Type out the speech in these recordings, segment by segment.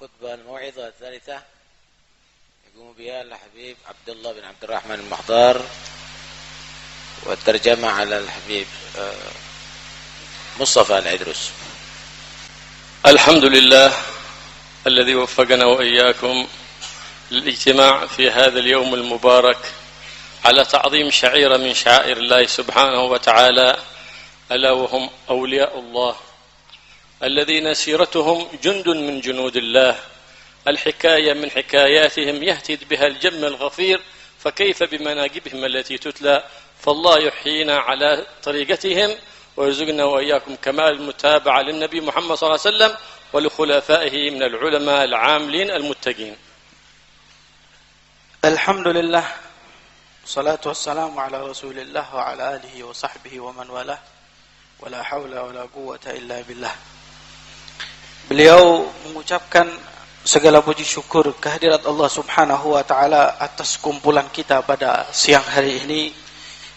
الخطبة الموعظة الثالثة يقوم بها الحبيب عبد الله بن عبد الرحمن المحضار، والترجمة على الحبيب مصطفى العدروس. الحمد لله الذي وفقنا وإياكم للاجتماع في هذا اليوم المبارك على تعظيم شعيرة من شعائر الله سبحانه وتعالى، ألا وهم أولياء الله الذين سيرتهم جند من جنود الله، الحكاية من حكاياتهم يهتد بها الجم الغفير، فكيف بمناقبهم التي تتلى؟ فالله يحيينا على طريقتهم ويرزقنا وإياكم كمال المتابعة للنبي محمد صلى الله عليه وسلم ولخلفائه من العلماء العاملين المتقين. الحمد لله والصلاة والسلام على رسول الله وعلى آله وصحبه ومن والاه ولا حول ولا قوة إلا بالله. Beliau mengucapkan segala puji syukur kehadirat Allah Subhanahu wa taala atas kumpulan kita pada siang hari ini,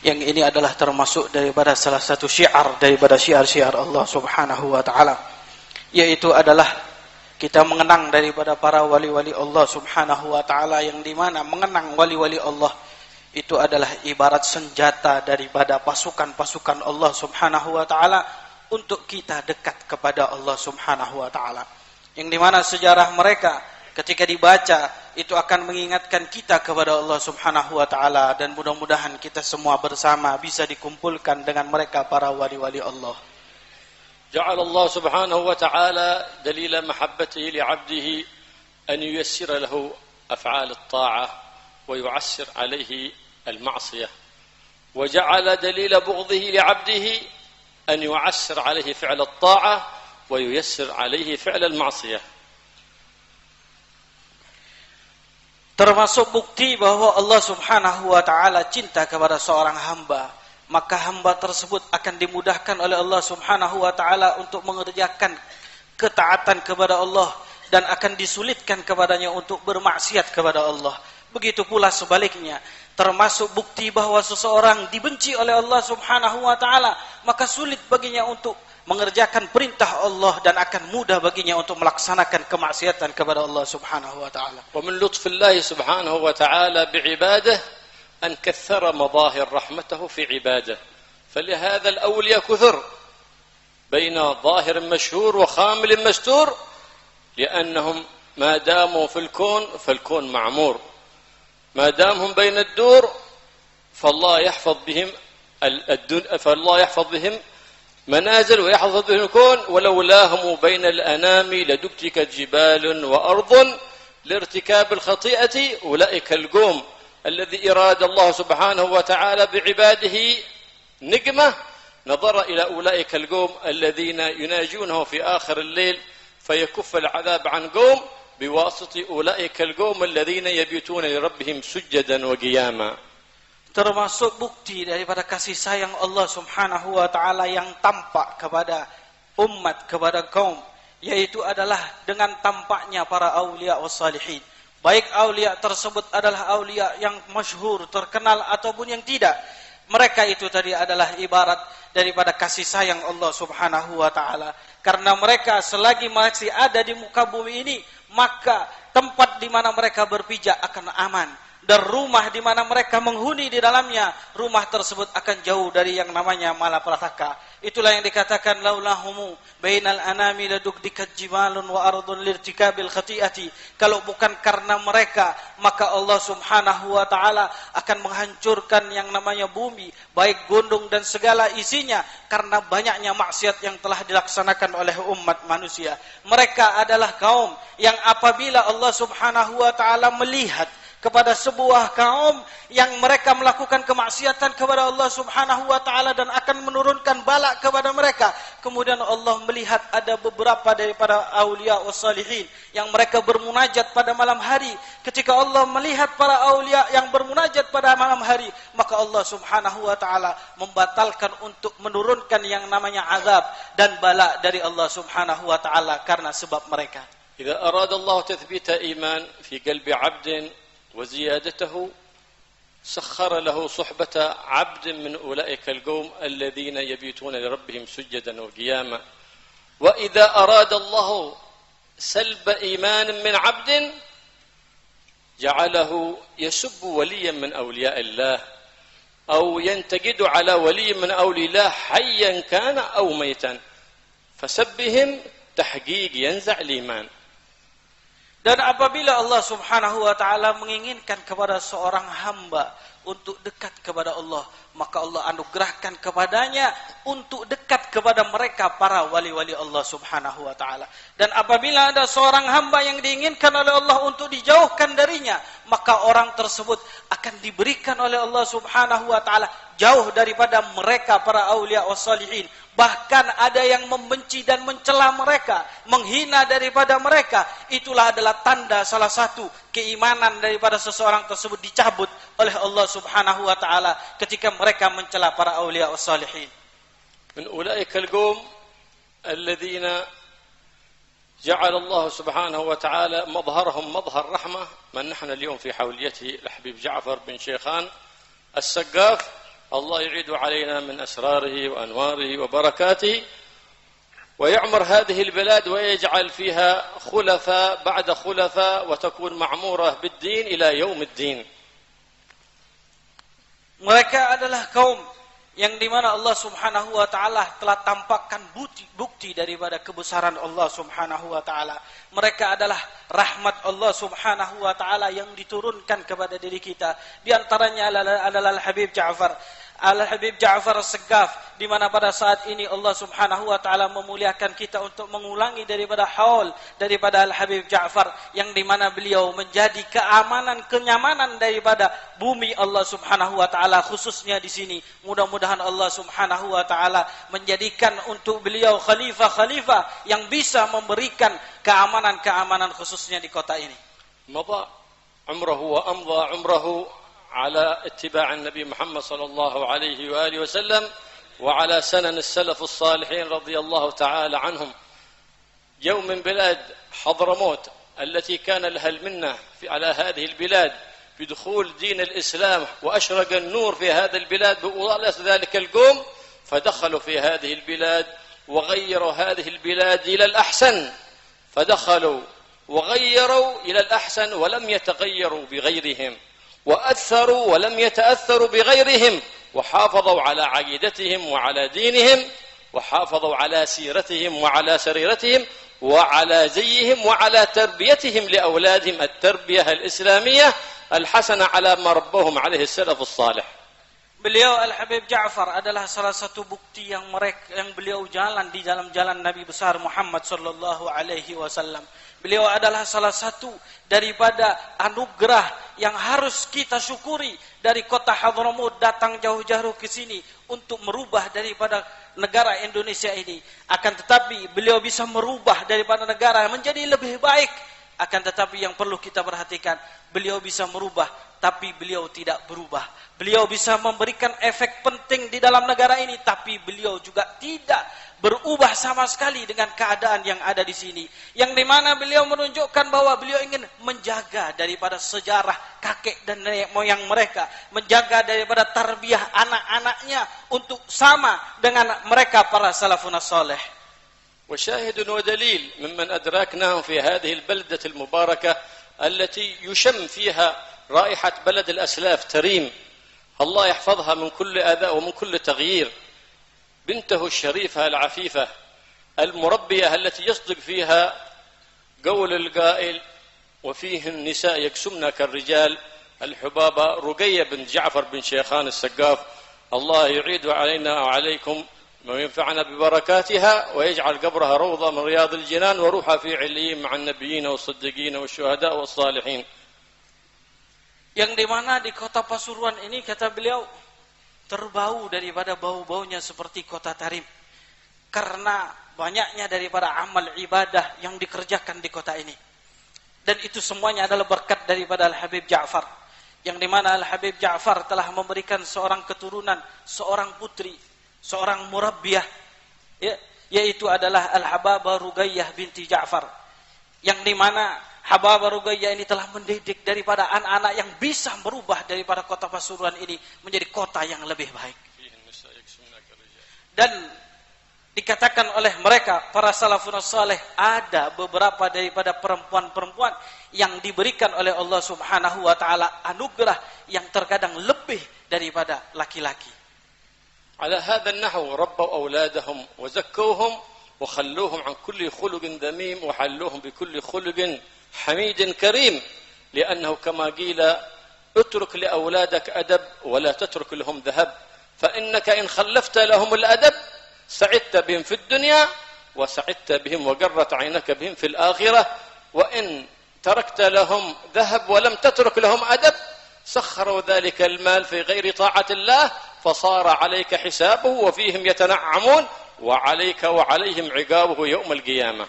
yang ini adalah termasuk daripada salah satu syiar daripada syiar-syiar Allah Subhanahu wa taala, yaitu adalah kita mengenang daripada para wali-wali Allah Subhanahu wa taala, yang dimana mengenang wali-wali Allah itu adalah ibarat senjata daripada pasukan-pasukan Allah Subhanahu wa taala untuk kita dekat kepada Allah Subhanahu wa taala, yang dimana sejarah mereka ketika dibaca itu akan mengingatkan kita kepada Allah Subhanahu wa taala, dan mudah-mudahan kita semua bersama bisa dikumpulkan dengan mereka para wali-wali Allah. جعل الله سبحانه وتعالى دليل محبته لعبده أن ييسر له أفعال الطاعة ويعسر عليه المعصية، وجعل دليل بغضه لعبده أن يعسر عليه فعل الطاعة وييسر عليه فعل المعصية. Termasuk bukti bahwa Allah Subhanahu wa taala cinta kepada seorang hamba, maka hamba tersebut akan dimudahkan oleh Allah Subhanahu wa taala untuk mengerjakan ketaatan kepada Allah, dan akan disulitkan kepadanya untuk bermaksiat kepada Allah. Begitu pula sebaliknya, termasuk bukti bahwa seseorang dibenci oleh Allah Subhanahu wa taala, maka sulit baginya untuk mengerjakan perintah Allah dan akan mudah baginya untuk melaksanakan kemaksiatan kepada Allah Subhanahu wa taala. Wa min lutfillah subhanahu wa taala bi'ibadihi an kathara madahir rahmatahu fi ibadihi. Falihadha al-awliya kuthur baina ظاهر مشهور وخامل مستور لأنهم ما داموا في الكون فالكون معمور، ما دامهم بين الدور فالله يحفظ بهم منازل ويحفظ بهم الكون، ولولاهم بين الأنام لدكتكت جبال وأرض لارتكاب الخطيئة أولئك القوم الذي إراد الله سبحانه وتعالى بعباده نقمة نظر إلى أولئك القوم الذين يناجونه في آخر الليل فيكف العذاب عن قوم بواسطة أولئك القوم الذين يبيتون لربهم سجدا وقياما. Termasuk bukti daripada kasih sayang Allah Subhanahu wa taala yang tampak kepada umat, kepada kaum, yaitu adalah dengan tampaknya para aulia was salihin. Baik aulia tersebut adalah aulia yang masyhur, terkenal, ataupun yang tidak. Mereka itu tadi adalah ibarat daripada kasih sayang Allah Subhanahu wa taala. Karena mereka selagi masih ada di muka bumi ini, maka tempat di mana mereka berpijak akan aman, dan rumah di mana mereka menghuni di dalamnya, rumah tersebut akan jauh dari yang namanya malapetaka. Itulah yang dikatakan laulahumu bainal anami ladukdikat jimalun wa ardun lirtikabil khati'ati. Kalau bukan karena mereka, maka Allah Subhanahu wa taala akan menghancurkan yang namanya bumi, baik gunung dan segala isinya, karena banyaknya maksiat yang telah dilaksanakan oleh umat manusia. Mereka adalah kaum yang apabila Allah Subhanahu wa taala melihat kepada sebuah kaum yang mereka melakukan kemaksiatan kepada Allah Subhanahu wa taala dan akan menurunkan bala kepada mereka, kemudian Allah melihat ada beberapa daripada aulia was salihin yang mereka bermunajat pada malam hari. Ketika Allah melihat para aulia yang bermunajat pada malam hari, maka Allah Subhanahu wa taala membatalkan untuk menurunkan yang namanya azab dan bala dari Allah Subhanahu wa taala karena sebab mereka. Idza arada Allah tathbita iman fi qalbi 'abdin وزيادته سخر له صحبة عبد من أولئك القوم الذين يبيتون لربهم سجدا وقياما. وإذا أراد الله سلب إيمان من عبد جعله يسب وليا من أولياء الله أو ينتقد على ولي من أولياء الله حيا كان أو ميتا فسبهم تحقيق ينزع الإيمان. Dan apabila Allah Subhanahu wa taala menginginkan kepada seorang hamba untuk dekat kepada Allah, maka Allah anugerahkan kepadanya untuk dekat kepada mereka para wali-wali Allah Subhanahu wa taala. Dan apabila ada seorang hamba yang diinginkan oleh Allah untuk dijauhkan darinya, maka orang tersebut akan diberikan oleh Allah Subhanahu wa taala jauh daripada mereka para aulia wassalihin. Bahkan ada yang membenci dan mencela mereka, menghina daripada mereka. Itulah adalah tanda salah satu keimanan daripada seseorang tersebut dicabut oleh Allah Subhanahu wa taala ketika mereka mencela para aulia wassalihin. Min ulaika al-qawm alladhina ja'ala Allah Subhanahu wa ta'ala madharahum madhar rahmah man nahnu al-yawm fi hawliyatihi al-habib Ja'far bin Shaykhan السقاف. الله يعيد علينا من أسراره وأنواره وبركاته ويعمر هذه البلاد ويجعل فيها خلفاء بعد خلفاء وتكون معمورة بالدين إلى يوم الدين. Mereka adalah kaum yang dimana Allah Subhanahu wa taala telah tampakkan bukti daripada kebesaran Allah Subhanahu wa taala. Mereka adalah rahmat Allah Subhanahu wa taala yang diturunkan kepada diri kita. Di antaranya adalah Al-Habib Ja'far. Al-Habib Ja'far As-Saqqaf, di mana pada saat ini Allah Subhanahu wa taala memuliakan kita untuk mengulangi daripada haul daripada Al-Habib Ja'far, yang di mana beliau menjadi keamanan, kenyamanan daripada bumi Allah Subhanahu wa taala, khususnya di sini. Mudah-mudahan Allah Subhanahu wa taala menjadikan untuk beliau khalifah-khalifah yang bisa memberikan keamanan khususnya di kota ini. Mada umrahu wa amdha umrahu على اتباع النبي محمد صلى الله عليه وآله وسلم وعلى سنن السلف الصالحين رضي الله تعالى عنهم. يوم من بلاد حضرموت التي كان لها المنة على هذه البلاد بدخول دين الإسلام وأشرق النور في هذه البلاد بوالة ذلك القوم، فدخلوا في هذه البلاد وغيروا هذه البلاد إلى الأحسن، فدخلوا وغيروا إلى الأحسن ولم يتغيروا بغيرهم، وأثروا ولم يتأثروا بغيرهم، وحافظوا على عقيدتهم وعلى دينهم، وحافظوا على سيرتهم وعلى سريرتهم وعلى زيهم وعلى تربيتهم لأولادهم التربية الإسلامية الحسنة على ما ربهم عليه السلف الصالح. Beliau Al-Habib Ja'far adalah salah satu bukti yang beliau jalan di dalam jalan Nabi besar Muhammad sallallahu alaihi wasallam. Beliau adalah salah satu daripada anugerah yang harus kita syukuri dari kota Hadramaut datang jauh-jauh ke sini untuk merubah daripada negara Indonesia ini. Akan tetapi beliau bisa merubah daripada negara menjadi lebih baik. Akan tetapi yang perlu kita perhatikan, beliau bisa merubah tapi beliau tidak berubah. Beliau bisa memberikan efek penting di dalam negara ini, tapi beliau juga tidak berubah sama sekali dengan keadaan yang ada di sini. Yang dimana beliau menunjukkan bahwa beliau ingin menjaga daripada sejarah kakek dan nenek moyang mereka, menjaga daripada tarbiyah anak-anaknya untuk sama dengan mereka para salafun salih. وشاهد ودليل ممن أدركناهم في هذه البلدة المباركة التي يشم فيها رائحة بلد الأسلاف تريم، الله يحفظها من كل أذى ومن كل تغيير. بنته الشريفة العفيفة المربية التي يصدق فيها قول القائل وفيه النساء يكسمن كالرجال، الحبابة رقية بنت جعفر بن شيخان السقاف، الله يعيد علينا وعليكم وينفعنا ببركاتها ويجعل قبرها روضة من رياض الجنان وروحها في عليين مع النبيين والصديقين والشهداء والصالحين. Yang dimana di kota Pasuruan ini, kata beliau, terbau daripada bau-baunya seperti kota Tarim, karena banyaknya daripada amal ibadah yang dikerjakan di kota ini. Dan itu semuanya adalah berkat daripada Al-Habib Ja'far, yang dimana Al-Habib Ja'far telah memberikan seorang keturunan, seorang putri, seorang murabbiyah, ya, yaitu adalah Al-Hababah Ruqayyah binti Ja'far, yang dimana Hababah Ruqayyah ini telah mendidik daripada anak-anak yang bisa merubah daripada kota Pasuruan ini menjadi kota yang lebih baik. Dan dikatakan oleh mereka para salafun saleh, ada beberapa daripada perempuan-perempuan yang diberikan oleh Allah Subhanahu wa taala anugerah yang terkadang lebih daripada laki-laki. على هذا النحو ربوا أولادهم وزكوهم وخلوهم عن كل خلق ذميم وحلوهم بكل خلق حميد كريم، لأنه كما قيل اترك لأولادك أدب ولا تترك لهم ذهب، فإنك إن خلفت لهم الأدب سعدت بهم في الدنيا وسعدت بهم وقرت عينك بهم في الآخرة، وإن تركت لهم ذهب ولم تترك لهم أدب سخروا ذلك المال في غير طاعة الله فصار عليك حسابه وفيهم يتنعمون وعليك وعليهم عقابه يوم القيامة.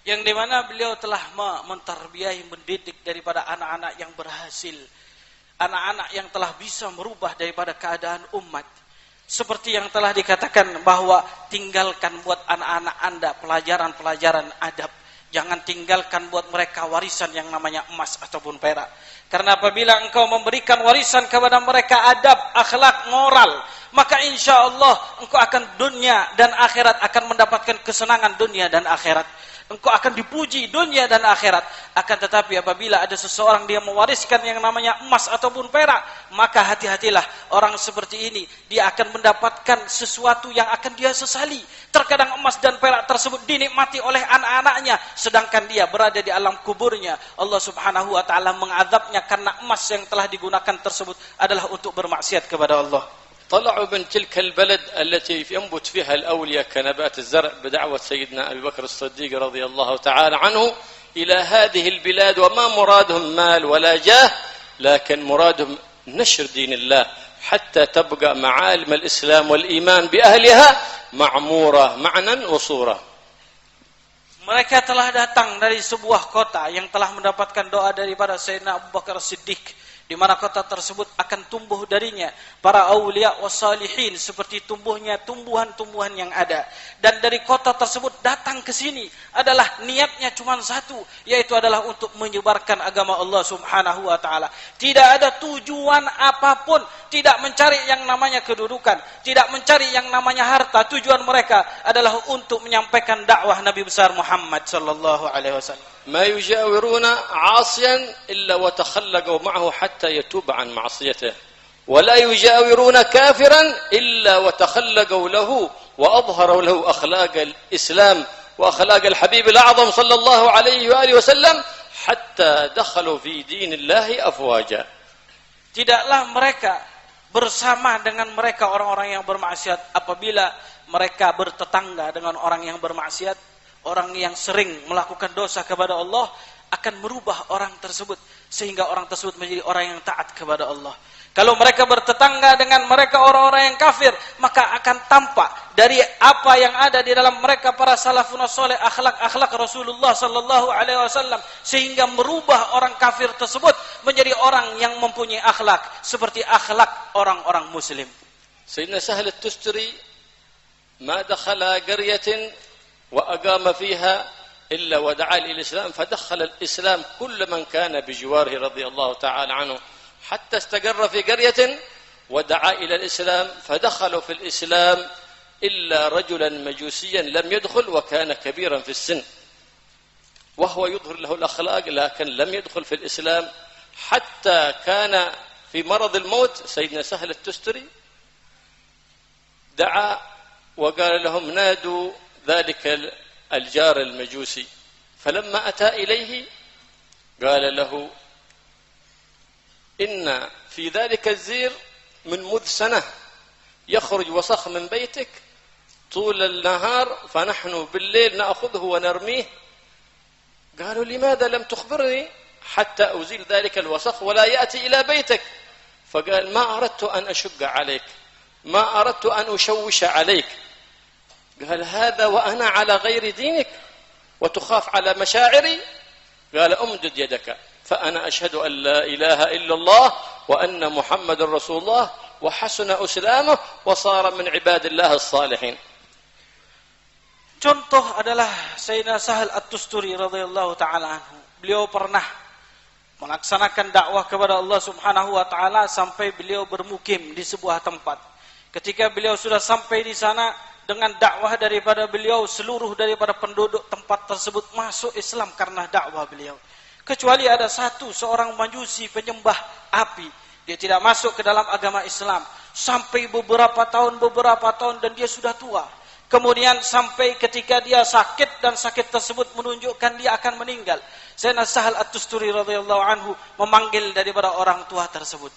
Yang dimana beliau telah mentarbiyahi, mendidik daripada anak-anak yang berhasil, anak-anak yang telah bisa merubah daripada keadaan umat. Seperti yang telah dikatakan bahwa tinggalkan buat anak-anak Anda pelajaran-pelajaran adab. Jangan tinggalkan buat mereka warisan yang namanya emas ataupun perak. Karena apabila engkau memberikan warisan kepada mereka adab, akhlak, moral, maka insya Allah engkau akan dunia dan akhirat akan mendapatkan kesenangan dunia dan akhirat. Engkau akan dipuji dunia dan akhirat. Akan tetapi apabila ada seseorang dia mewariskan yang namanya emas ataupun perak, maka hati-hatilah orang seperti ini. Dia akan mendapatkan sesuatu yang akan dia sesali. Terkadang emas dan perak tersebut dinikmati oleh anak-anaknya, sedangkan dia berada di alam kuburnya. Allah Subhanahu wa taala mengadabnya karena emas yang telah digunakan tersebut adalah untuk bermaksiat kepada Allah. طلعوا من تلك البلد التي ينبت فيها الأولياء كنبات الزرع بدعوة سيدنا أبي بكر الصديق رضي الله تعالى عنه إلى هذه البلاد، وما مرادهم مال ولا جاه، لكن مرادهم نشر دين الله حتى تبقى معالم الإسلام والإيمان بأهلها معمورة معنى وصورة. Mereka telah datang dari sebuah kota yang telah mendapatkan doa daripada Sayyidina Abu Bakar Siddiq, di mana kota tersebut akan tumbuh darinya para aulia wassalihin seperti tumbuhnya tumbuhan-tumbuhan yang ada. Dan dari kota tersebut datang ke sini adalah niatnya cuma satu, yaitu adalah untuk menyebarkan agama Allah Subhanahu wa taala. Tidak ada tujuan apapun, tidak mencari yang namanya kedudukan, tidak mencari yang namanya harta. Tujuan mereka adalah untuk menyampaikan dakwah Nabi besar Muhammad sallallahu alaihi wasallam. ما يجاورون عاصيا إلا وتخلقوا معه حتى يتوب عن معصيته، ولا يجاورون كافرا إلا وتخلقوا له وأظهروا له أخلاق الإسلام وأخلاق الحبيب الأعظم صلى الله عليه وآله وسلم حتى دخلوا في دين الله أفواجا. Tidaklah mereka bersama dengan mereka orang-orang yang bermaksiat apabila mereka bertetangga dengan orang yang bermaksiat. Orang yang sering melakukan dosa kepada Allah akan merubah orang tersebut sehingga orang tersebut menjadi orang yang taat kepada Allah. Kalau mereka bertetangga dengan mereka orang-orang yang kafir, maka akan tampak dari apa yang ada di dalam mereka para salafun saleh, akhlak-akhlak Rasulullah sallallahu alaihi wasallam, sehingga merubah orang kafir tersebut menjadi orang yang mempunyai akhlak seperti akhlak orang-orang muslim. Sayyidina Sahal At-Tustari ma dakhala qaryatin وأقام فيها إلا ودعا للإسلام، فدخل الإسلام كل من كان بجواره رضي الله تعالى عنه حتى استقر في قرية ودعا إلى الإسلام، فدخلوا في الإسلام إلا رجلا مجوسيا لم يدخل وكان كبيرا في السن، وهو يظهر له الأخلاق لكن لم يدخل في الإسلام، حتى كان في مرض الموت سيدنا سهل التستري دعا وقال لهم نادوا ذلك الجار المجوسي، فلما أتى إليه قال له إن في ذلك الزير من مذ سنة يخرج وسخ من بيتك طول النهار فنحن بالليل نأخذه ونرميه. قالوا لماذا لم تخبرني حتى أزيل ذلك الوسخ ولا يأتي إلى بيتك؟ فقال ما أردت أن أشق عليك، ما أردت أن أشوش عليك. قال هذا وأنا على غير دينك وتخاف على مشاعري؟ قال أمدد يدك فأنا أشهد أن لا إله إلا الله وأن محمد رسول الله وحسن أسلامه وصار من عباد الله الصالحين. Contoh adalah Sayyidina Sahal At-Tusturi radhiyallahu taala anhu. Beliau pernah melaksanakan dakwah kepada Allah Subhanahu wa taala sampai beliau bermukim di sebuah tempat. Ketika beliau sudah sampai di sana, dengan dakwah daripada beliau, seluruh daripada penduduk tempat tersebut masuk Islam karena dakwah beliau. Kecuali ada seorang majusi penyembah api, dia tidak masuk ke dalam agama Islam sampai beberapa tahun dan dia sudah tua. Kemudian sampai ketika dia sakit dan sakit tersebut menunjukkan dia akan meninggal. Sayyidina Sahal At-Tusturi radhiyallahu anhu memanggil daripada orang tua tersebut.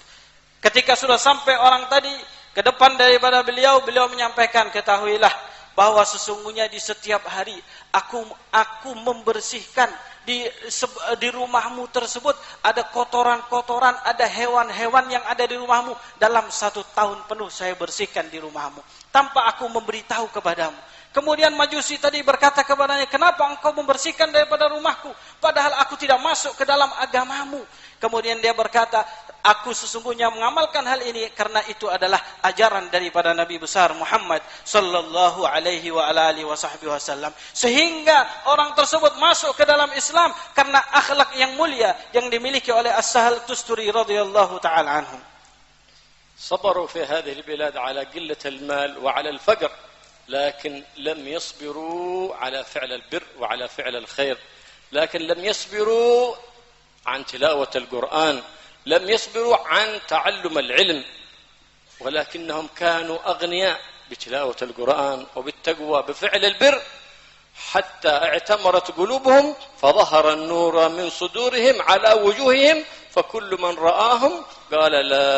Ketika sudah sampai orang tadi ke depan daripada beliau, beliau menyampaikan, ketahuilah bahwa sesungguhnya di setiap hari aku membersihkan di rumahmu tersebut ada kotoran-kotoran, ada hewan-hewan yang ada di rumahmu. Dalam 1 tahun penuh saya bersihkan di rumahmu tanpa aku memberitahu kepadamu. Kemudian majusi tadi berkata kepadanya, kenapa engkau membersihkan daripada rumahku padahal aku tidak masuk ke dalam agamamu? Kemudian dia berkata, aku sesungguhnya mengamalkan hal ini karena itu adalah ajaran daripada Nabi besar Muhammad sallallahu alaihi wa alihi wasallam. Sehingga orang tersebut masuk ke dalam Islam karena akhlak yang mulia yang dimiliki oleh As-Sahal Tusturi radhiyallahu taala anhu. صبروا في هذه البلاد على قلة المال وعلى الفقر، لكن لم يصبروا على فعل البر وعلى فعل الخير، لكن لم يصبروا عن تلاوة القرآن، لم يصبروا عن تعلم العلم، ولكنهم كانوا أغنياء بتلاوة القرآن وبالتقوى بفعل البر، حتى اعتمرت قلوبهم فظهر النور من صدورهم على وجوههم، فكل من رآهم قال لا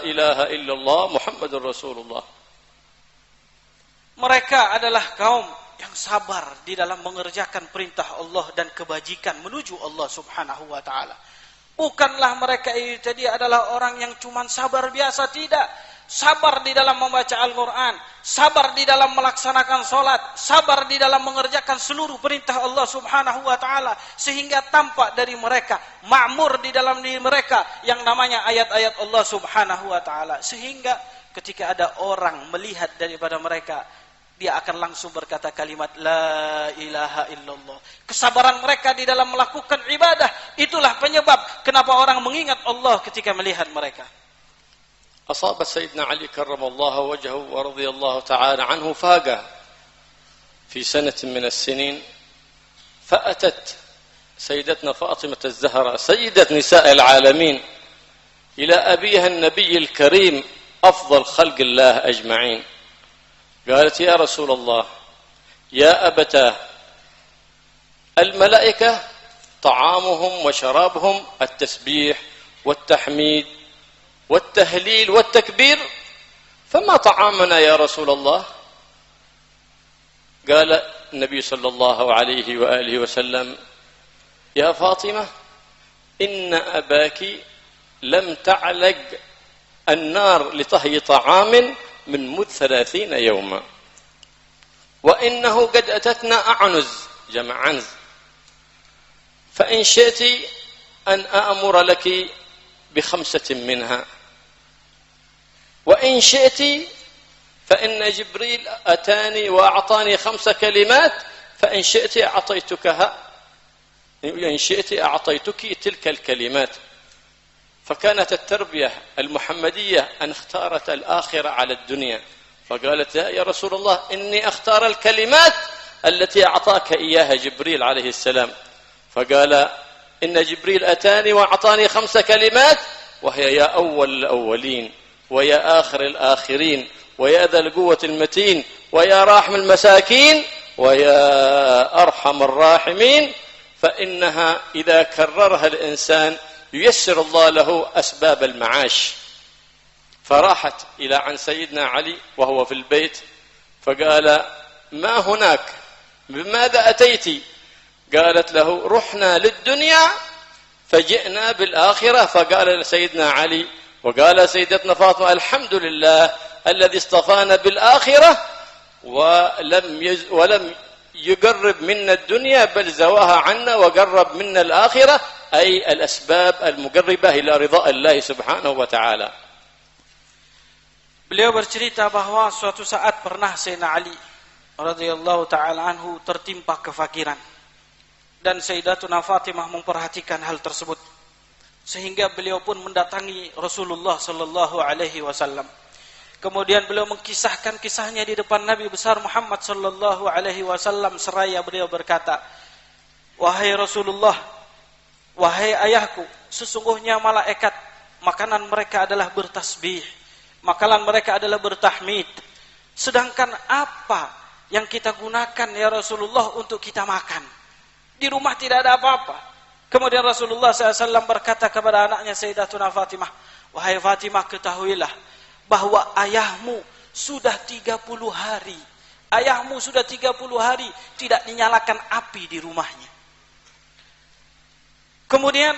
إله إلا الله محمد رسول الله. Mereka adalah kaum yang sabar di dalam mengerjakan perintah Allah dan kebajikan menuju Allah Subhanahu wa taala. Bukanlah mereka itu tadi adalah orang yang cuma sabar biasa, tidak. Sabar di dalam membaca Al-Quran, sabar di dalam melaksanakan solat, sabar di dalam mengerjakan seluruh perintah Allah Subhanahu wa taala, sehingga tampak dari mereka, makmur di dalam diri mereka yang namanya ayat-ayat Allah Subhanahu wa taala, sehingga ketika ada orang melihat daripada mereka, dia akan langsung berkata kalimat la ilaha illallah. Kesabaran mereka di dalam melakukan ibadah, itulah penyebab kenapa orang mengingat Allah ketika melihat mereka. أصاب سيدنا علي كرم الله وجهه ورضي الله تعالى عنه فاقة في سنة من السنين، فأتت سيدتنا فاطمة الزهراء سيدة نساء العالمين إلى أبيها النبي الكريم أفضل خلق الله أجمعين، قالت يا رسول الله يا أبتاه الملائكة طعامهم وشرابهم التسبيح والتحميد والتهليل والتكبير، فما طعامنا يا رسول الله؟ قال النبي صلى الله عليه وآله وسلم يا فاطمة إن أباك لم تعلق النار لطهي طعام من مد 30 يوما، وإنه قد أتتنا أعنز جمع عنز، فإن شئت أن أأمر لك ب5 منها، وإن شئت فإن جبريل أتاني وأعطاني 5 كلمات، فإن شئت أعطيتكها، إن شئت أعطيتك تلك الكلمات. فكانت التربية المحمدية أن اختارت الآخرة على الدنيا، فقالت يا رسول الله إني أختار الكلمات التي أعطاك إياها جبريل عليه السلام، فقال إن جبريل أتاني وأعطاني 5 كلمات، وهي يا أول الأولين ويا آخر الآخرين ويا ذا القوة المتين ويا راحم المساكين ويا أرحم الراحمين، فإنها إذا كررها الإنسان ييسر الله له أسباب المعاش. فراحت إلى عن سيدنا علي وهو في البيت، فقال ما هناك؟ بماذا أتيت؟ قالت له رحنا للدنيا فجئنا بالآخرة. فقال سيدنا علي وقال سيدتنا فاطمة الحمد لله الذي اصطفانا بالآخرة ولم يقرب منا الدنيا بل زواها عنا وقرب منا الآخرة، أي الأسباب المقربة إلى رضاء الله سبحانه وتعالى. Beliau bercerita bahwa suatu saat pernah Sayyidina Ali radhiyallahu taala anhu tertimpa kefakiran, dan Sayyidatuna Fatimah memperhatikan hal tersebut, sehingga beliau pun mendatangi Rasulullah sallallahu alaihi wasallam. Kemudian beliau mengkisahkan kisahnya di depan Nabi besar Muhammad sallallahu alaihi wasallam seraya beliau berkata, "Wahai Rasulullah, wahai ayahku, sesungguhnya malaikat makanan mereka adalah bertasbih, makanan mereka adalah bertahmid. Sedangkan apa yang kita gunakan ya Rasulullah untuk kita makan? Di rumah tidak ada apa-apa." Kemudian Rasulullah SAW berkata kepada anaknya Sayyidatuna Fatimah, "Wahai Fatimah, ketahuilah bahwa ayahmu sudah 30 hari. Ayahmu sudah 30 hari tidak dinyalakan api di rumahnya." Kemudian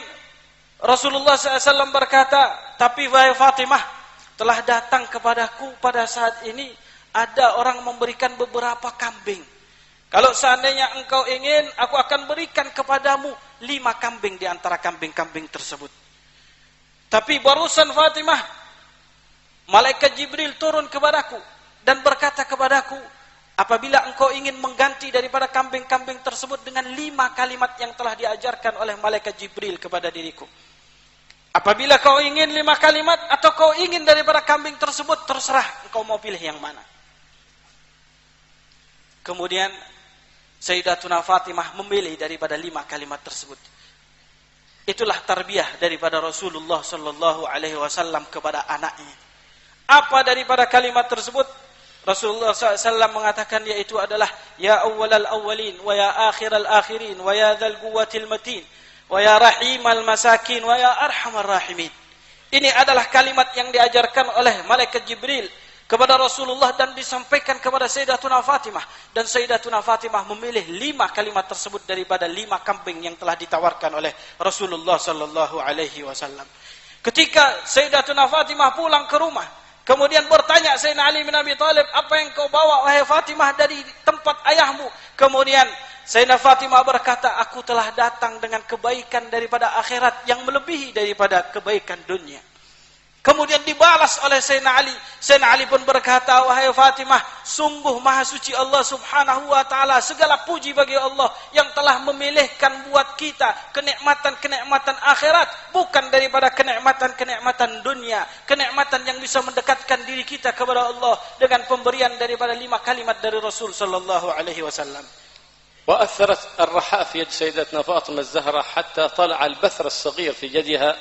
Rasulullah SAW berkata, "Tapi wahai Fatimah, telah datang kepadaku pada saat ini ada orang memberikan beberapa kambing. Kalau seandainya engkau ingin, aku akan berikan kepadamu 5 kambing di antara kambing-kambing tersebut." Tapi barusan Fatimah, malaikat Jibril turun kepadaku dan berkata kepadaku, "Apabila engkau ingin mengganti daripada kambing-kambing tersebut dengan 5 kalimat yang telah diajarkan oleh malaikat Jibril kepada diriku. Apabila kau ingin 5 kalimat atau kau ingin daripada kambing tersebut, terserah engkau mau pilih yang mana." Kemudian Sayyidatuna Fatimah memilih daripada 5 kalimat tersebut. Itulah tarbiyah daripada Rasulullah sallallahu alaihi wasallam kepada anaknya. Apa daripada kalimat tersebut? Rasulullah SAW mengatakan, yaitu adalah "Ya awwalal awwalin wa ya akhiral akhirin wa ya dzal quwwatil matin wa ya rahimal masakin wa ya arhamar rahimin." Ini adalah kalimat yang diajarkan oleh malaikat Jibril kepada Rasulullah dan disampaikan kepada Sayyidatuna Fatimah, dan Sayyidatuna Fatimah memilih 5 kalimat tersebut daripada 5 kambing yang telah ditawarkan oleh Rasulullah sallallahu alaihi wasallam. Ketika Sayyidatuna Fatimah pulang ke rumah, kemudian bertanya Sayyidina Ali bin Abi Thalib, "Apa yang kau bawa wahai Fatimah dari tempat ayahmu?" Kemudian Sayyidina Fatimah berkata, "Aku telah datang dengan kebaikan daripada akhirat yang melebihi daripada kebaikan dunia." Kemudian dibalas oleh Sayyidina Ali. Sayyidina Ali pun berkata, "Wahai Fatimah, sungguh maha suci Allah subhanahu wa ta'ala. Segala puji bagi Allah yang telah memilihkan buat kita kenikmatan-kenikmatan akhirat, bukan daripada kenikmatan-kenikmatan dunia. Kenikmatan yang bisa mendekatkan diri kita kepada Allah dengan pemberian daripada 5 kalimat dari Rasul sallallahu alaihi wasallam." وأثرت الرحاء في يد سيدتنا فاطمة الزهراء حتى طلع البثر الصغير في يدها،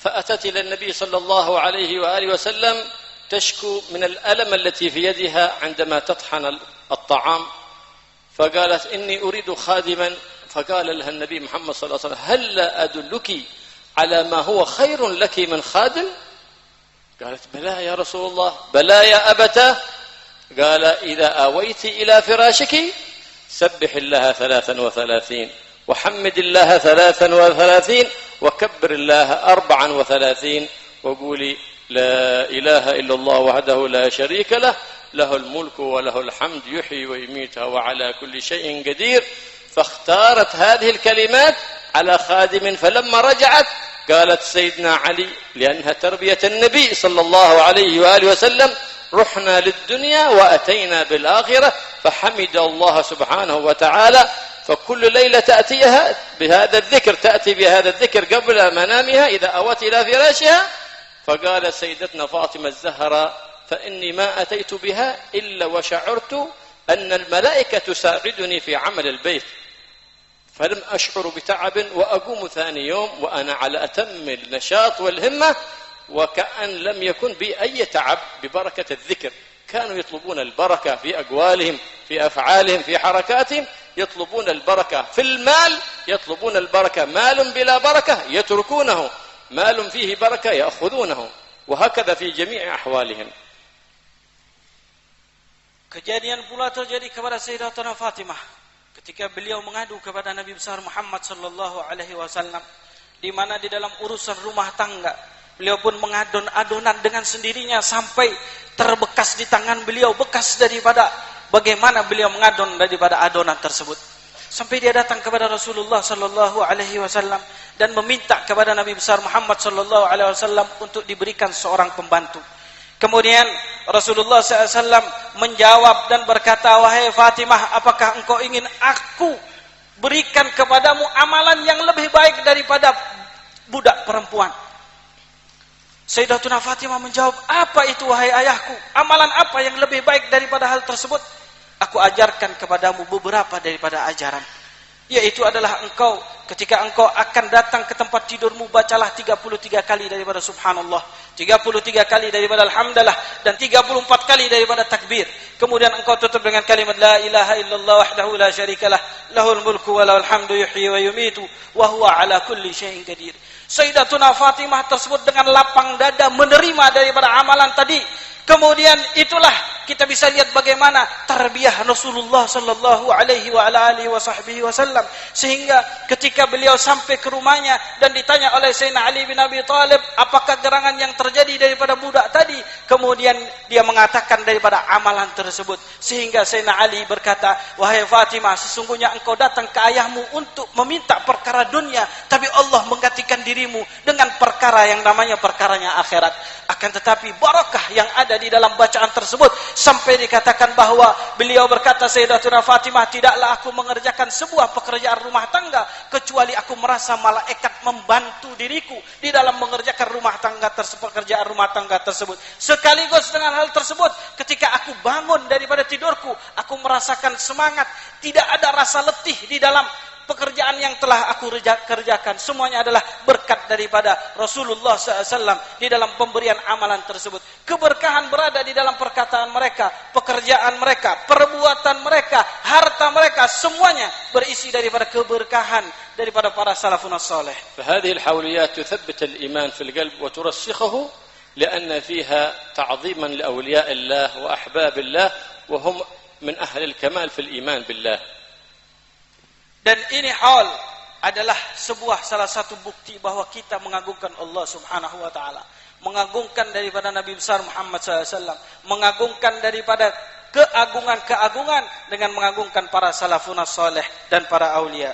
فأتت إلى النبي صلى الله عليه وآله وسلم تشكو من الألم التي في يدها عندما تطحن الطعام، فقالت: إني أريد خادما. فقال لها النبي محمد صلى الله عليه وسلم: هل أدلك على ما هو خير لك من خادم؟ قالت: بلى يا رسول الله. بلى يا أبتاه. قال: إذا آويت إلى فراشك سبح الله 33 وحمد الله 33 وكبر الله 34 وقولي لا إله إلا الله وحده لا شريك له له الملك وله الحمد يحيي ويميت وعلى كل شيء قدير. فاختارت هذه الكلمات على خادم، فلما رجعت قالت سيدنا علي لأنها تربية النبي صلى الله عليه وآله وسلم: رحنا للدنيا وأتينا بالآخرة فحمد الله سبحانه وتعالى. فكل ليلة تأتيها بهذا الذكر، تأتي بهذا الذكر قبل منامها إذا أوت إلى فراشها. فقال سيدتنا فاطمة الزهراء: فإني ما أتيت بها إلا وشعرت أن الملائكة تساعدني في عمل البيت، فلم أشعر بتعب، وأقوم ثاني يوم وأنا على أتم النشاط والهمة، وكأن لم يكن بي أي تعب ببركة الذكر. كانوا يطلبون البركة في أقوالهم، في أفعالهم، في حركاتهم، يطلبون البركة في المال، يطلبون البركة. مال بلا بركة يتركونه، مال فيه بركة يأخذونه، وهكذا في جميع أحوالهم. Kejadian pula terjadi kepada Sayyidatuna Fatimah ketika beliau mengadu kepada Nabi besar Muhammad sallallahu alaihi wasallam, di mana di dalam urusan rumah tangga beliau pun mengadon-adonan dengan sendirinya sampai terbekas di tangan beliau bekas daripada bagaimana beliau mengadon daripada adonan tersebut. Sampai dia datang kepada Rasulullah sallallahu alaihi wasallam dan meminta kepada Nabi besar Muhammad sallallahu alaihi wasallam untuk diberikan seorang pembantu. Kemudian Rasulullah SAW menjawab dan berkata, "Wahai Fatimah, apakah engkau ingin aku berikan kepadamu amalan yang lebih baik daripada budak perempuan?" Sayyidatuna Fatimah menjawab, apa itu wahai ayahku? Amalan apa yang lebih baik daripada hal tersebut? Aku ajarkan kepadamu beberapa daripada ajaran. Yaitu adalah engkau, ketika engkau akan datang ke tempat tidurmu, bacalah 33 kali daripada subhanallah, 33 kali daripada alhamdulillah, dan 34 kali daripada takbir. Kemudian engkau tutup dengan kalimat la ilaha illallah wahdahu la syarikalah, lahul mulku wa lahul hamdu yuhyi wa yumitu wa huwa ala kulli syai'in qadir. Sayyidatuna Fatimah tersebut dengan lapang dada menerima daripada amalan tadi. Kemudian itulah kita bisa lihat bagaimana tarbiyah Rasulullah sallallahu alaihi wa ala alihi wasallam, sehingga ketika beliau sampai ke rumahnya dan ditanya oleh Sayyidina Ali bin Abi Thalib, apakah gerangan yang terjadi daripada budak tadi? Kemudian dia mengatakan daripada amalan tersebut, sehingga Sayyidina Ali berkata, wahai Fatimah, sesungguhnya engkau datang ke ayahmu untuk meminta perkara dunia, tapi Allah menggantikan dirimu dengan perkara yang namanya perkaranya akhirat. Akan tetapi barakah yang ada di dalam bacaan tersebut, sampai dikatakan bahwa beliau berkata, Sayyidatuna Fatimah, tidaklah aku mengerjakan sebuah pekerjaan rumah tangga kecuali aku merasa malaikat membantu diriku di dalam mengerjakan pekerjaan rumah tangga tersebut. Sekaligus dengan hal tersebut, ketika aku bangun daripada tidurku, aku merasakan semangat, tidak ada rasa letih di dalam pekerjaan yang telah aku kerjakan. Semuanya adalah berkat daripada Rasulullah SAW di dalam pemberian amalan tersebut. Keberkahan berada di dalam perkataan mereka, pekerjaan mereka, perbuatan mereka, harta mereka, semuanya berisi daripada keberkahan daripada para salafun as-salih. فهذه الحوليات تثبت الإيمان في القلب وترسخه لأن فيها تعظيما لأولياء الله وأحباب الله وهم من أهل الكمال في الإيمان بالله. Dan ini hal adalah sebuah salah satu bukti bahwa kita mengagungkan Allah Subhanahu wa taala, mengagungkan daripada Nabi besar Muhammad SAW, mengagungkan daripada keagungan-keagungan dengan mengagungkan para salafun salih dan para aulia.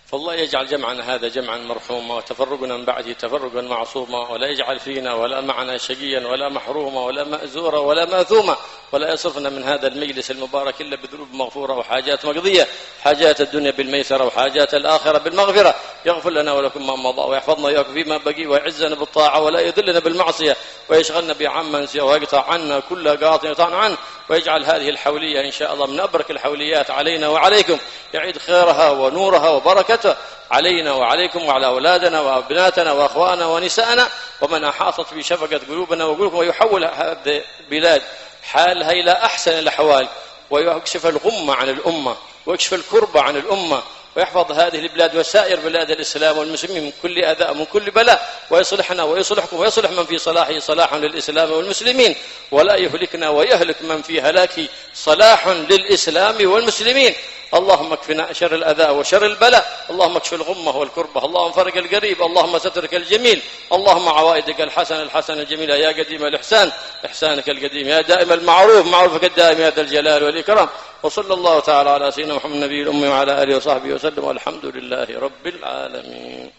فالله يجعل جمعنا هذا جمعا مرحوما وتفرقنا من بعده تفرقا معصوما ولا يجعل فينا ولا معنا شقيا ولا محروما ولا مأزورا ولا ماثوما ولا يصرفنا من هذا المجلس المبارك إلا بذنوب مغفورة وحاجات مقضية، حاجات الدنيا بالميسرة وحاجات الآخرة بالمغفرة. يغفر لنا ولكم ما مضى ويحفظنا إياكم فيما بقي ويعزنا بالطاعة ولا يذلنا بالمعصية ويشغلنا بعمن سواه ويقطع عنا كل قاطع يطعن عنه ويجعل هذه الحولية إن شاء الله من أبرك الحوليات علينا وعليكم، يعيد خيرها ونورها وبركتها علينا وعليكم وعلى أولادنا وأبناتنا وأخواننا ونساءنا ومن أحاطت بشفقة قلوبنا وقلوبكم، ويحول هذه البلاد حالها إلى أحسن الأحوال ويكشف الغمة عن الأمة ويكشف الكربة عن الأمة ويحفظ هذه البلاد وسائر بلاد الإسلام والمسلمين من كل أذى ومن كل بلاء، ويصلحنا ويصلحكم ويصلح من في صلاحه صلاحا للإسلام والمسلمين، ولا يهلكنا ويهلك من في هلاكه صلاح للإسلام والمسلمين. اللهم اكفنا شر الأذى وشر البلاء، اللهم اكشف الغمة والكربة، اللهم فرج القريب، اللهم سترك الجميل، اللهم عوائدك الحسن الجميل يا قديم الإحسان إحسانك القديم، يا دائم المعروف معروفك الدائم يا ذا الجلال والإكرام. وصلى الله تعالى على سيدنا محمد النبي الأمي وعلى آله وصحبه وسلم والحمد لله رب العالمين.